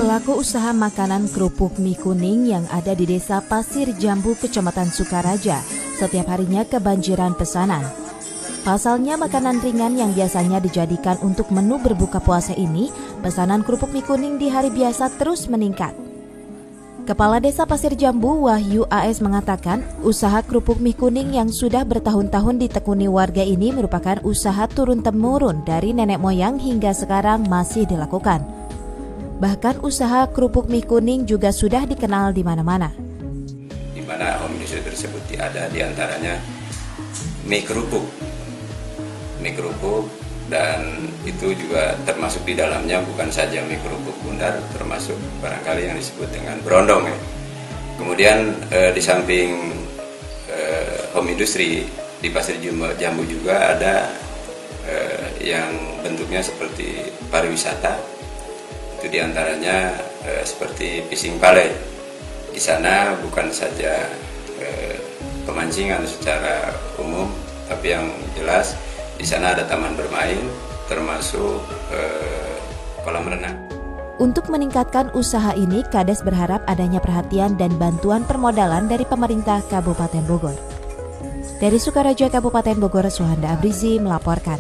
Pelaku usaha makanan kerupuk mie kuning yang ada di Desa Pasir Jambu, Kecamatan Sukaraja, setiap harinya kebanjiran pesanan. Pasalnya makanan ringan yang biasanya dijadikan untuk menu berbuka puasa ini, pesanan kerupuk mie kuning di hari biasa terus meningkat. Kepala Desa Pasir Jambu, Wahyu AS mengatakan, usaha kerupuk mie kuning yang sudah bertahun-tahun ditekuni warga ini merupakan usaha turun-temurun dari nenek moyang hingga sekarang masih dilakukan. Bahkan usaha kerupuk mie kuning juga sudah dikenal di mana-mana. Di mana home industry tersebut ada diantaranya mie kerupuk, dan itu juga termasuk di dalamnya bukan saja mie kerupuk bundar, termasuk barangkali yang disebut dengan berondong. Kemudian di samping home industry di Pasir Jambu juga ada yang bentuknya seperti pariwisata. Itu diantaranya seperti fishing palay. Di sana bukan saja pemancingan secara umum, tapi yang jelas di sana ada taman bermain, termasuk kolam renang. Untuk meningkatkan usaha ini, Kades berharap adanya perhatian dan bantuan permodalan dari pemerintah Kabupaten Bogor. Dari Sukaraja, Kabupaten Bogor, Suhanda Abrizi melaporkan.